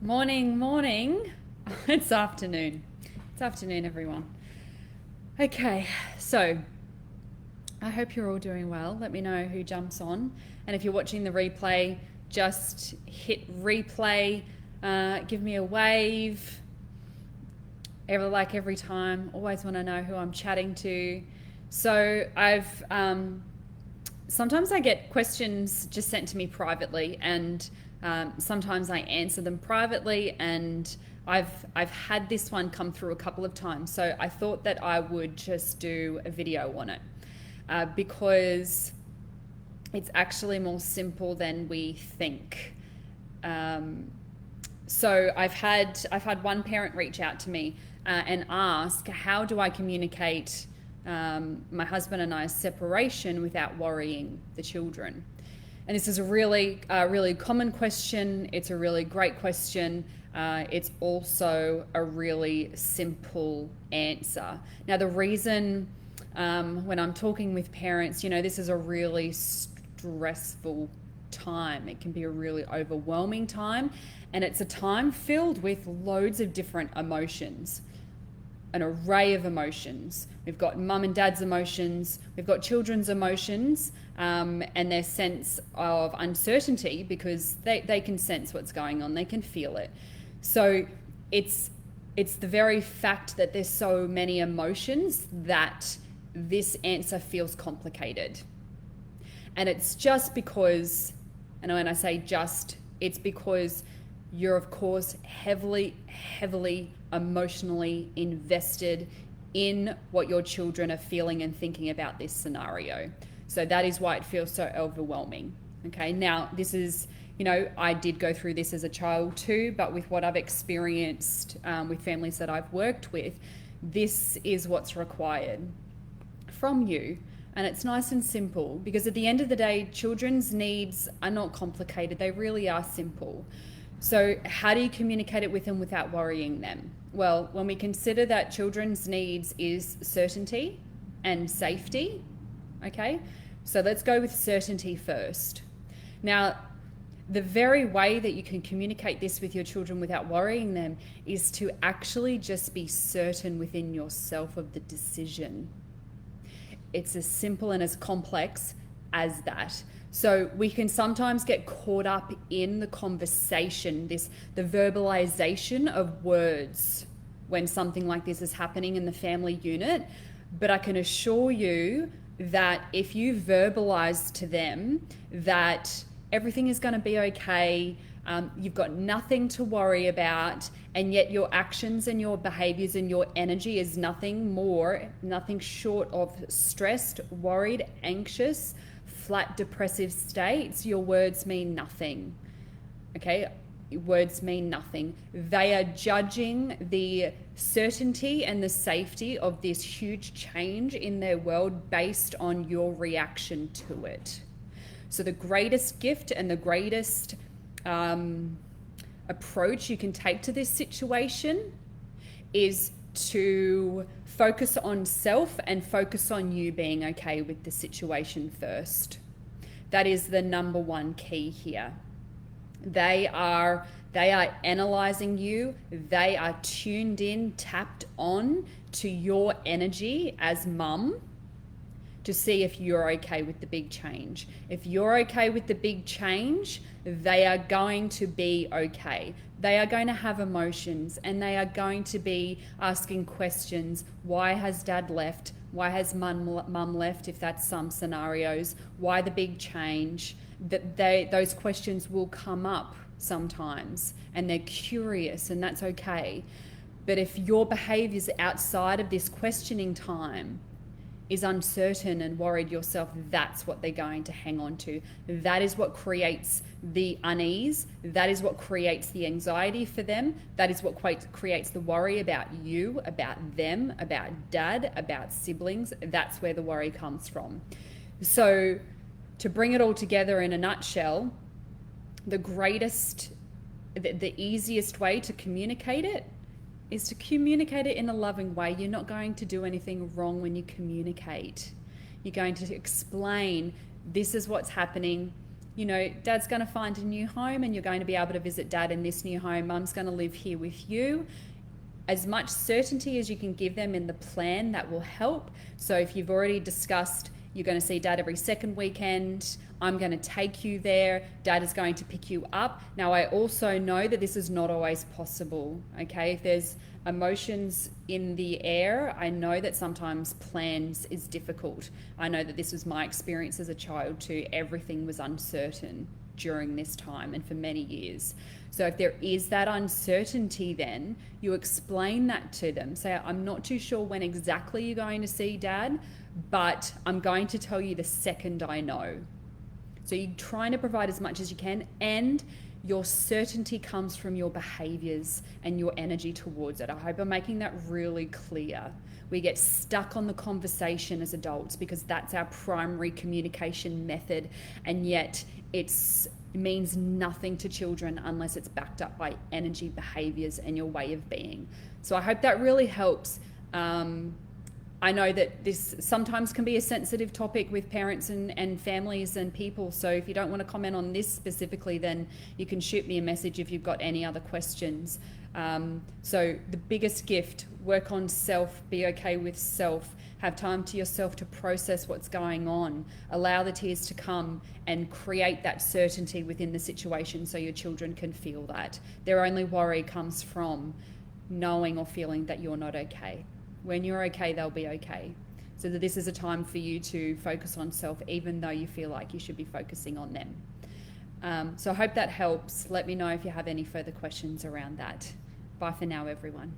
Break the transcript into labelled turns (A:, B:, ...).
A: Morning, morning. It's afternoon. It's afternoon, everyone. Okay, so I hope you're all doing well. Let me know who jumps on. And if you're watching the replay, just hit replay, give me a wave. Every time, always want to know who I'm chatting to. So sometimes I get questions just sent to me privately, and sometimes I answer them privately, and I've had this one come through a couple of times. So I thought that I would just do a video on it because it's actually more simple than we think. So I've had one parent reach out to me and ask, how do I communicate my husband and I's separation without worrying the children? And this is a really common question. It's a really great question. It's also a really simple answer. Now, the reason when I'm talking with parents, this is a really stressful time. It can be a really overwhelming time, and it's a time filled with loads of different emotions, an array of emotions. We've got mum and dad's emotions, we've got children's emotions, and their sense of uncertainty because they can sense what's going on, they can feel it. So it's the very fact that there's so many emotions that this answer feels complicated. And it's just because, and when I say just, it's because you're of course heavily emotionally invested in what your children are feeling and thinking about this scenario. So that is why it feels so overwhelming. Okay, now this is, I did go through this as a child too, but with what I've experienced with families that I've worked with, this is what's required from you. And it's nice and simple because at the end of the day, children's needs are not complicated. They really are simple. So how do you communicate it with them without worrying them? Well, when we consider that children's needs is certainty and safety, okay? So let's go with certainty first. Now, the very way that you can communicate this with your children without worrying them is to actually just be certain within yourself of the decision. It's as simple and as complex as that. So we can sometimes get caught up in the conversation, the verbalization of words when something like this is happening in the family unit. But I can assure you that if you verbalize to them that everything is going to be okay, you've got nothing to worry about, and yet your actions and your behaviors and your energy is nothing short of stressed, worried, anxious, flat depressive states, your words mean nothing. Okay, words mean nothing. They are judging the certainty and the safety of this huge change in their world based on your reaction to it. So the greatest gift and the greatest approach you can take to this situation is to focus on self and focus on you being okay with the situation first. That is the number one key here. They are analyzing you. They are tuned in, tapped on to your energy as mum to see if you're okay with the big change. If you're okay with the big change, they are going to be okay. They are going to have emotions, and they are going to be asking questions. Why has dad left? Why has mum left, if that's some scenarios? Why the big change? Those questions will come up sometimes, and they're curious, and that's okay. But if your behaviors outside of this questioning time is uncertain and worried yourself, that's what they're going to hang on to. That is what creates the unease. That is what creates the anxiety for them. That is what creates the worry about you, about them, about dad, about siblings. That's where the worry comes from. So to bring it all together in a nutshell, the easiest way to communicate it is to communicate it in a loving way. You're not going to do anything wrong when you communicate. You're going to explain, this is what's happening. you know, dad's going to find a new home and you're going to be able to visit dad in this new home. Mum's going to live here with you. As much certainty as you can give them in the plan, that will help. So if you've already discussed you're going to see dad every second weekend, I'm going to take you there, dad is going to pick you up. Now, I also know that this is not always possible, okay? If there's emotions in the air, I know that sometimes plans is difficult. I know that this was my experience as a child too. Everything was uncertain during this time and for many years. So if there is that uncertainty, then you explain that to them. Say, I'm not too sure when exactly you're going to see dad, but I'm going to tell you the second I know. So you're trying to provide as much as you can, and your certainty comes from your behaviors and your energy towards it. I hope I'm making that really clear. We get stuck on the conversation as adults because that's our primary communication method, and yet it means nothing to children unless it's backed up by energy, behaviors, and your way of being. So I hope that really helps. I know that this sometimes can be a sensitive topic with parents and families and people. So if you don't want to comment on this specifically, then you can shoot me a message if you've got any other questions. So the biggest gift, work on self, be okay with self, have time to yourself to process what's going on, allow the tears to come and create that certainty within the situation so your children can feel that. Their only worry comes from knowing or feeling that you're not okay. When you're okay, they'll be okay. So that this is a time for you to focus on self, even though you feel like you should be focusing on them. So I hope that helps. Let me know if you have any further questions around that. Bye for now, everyone.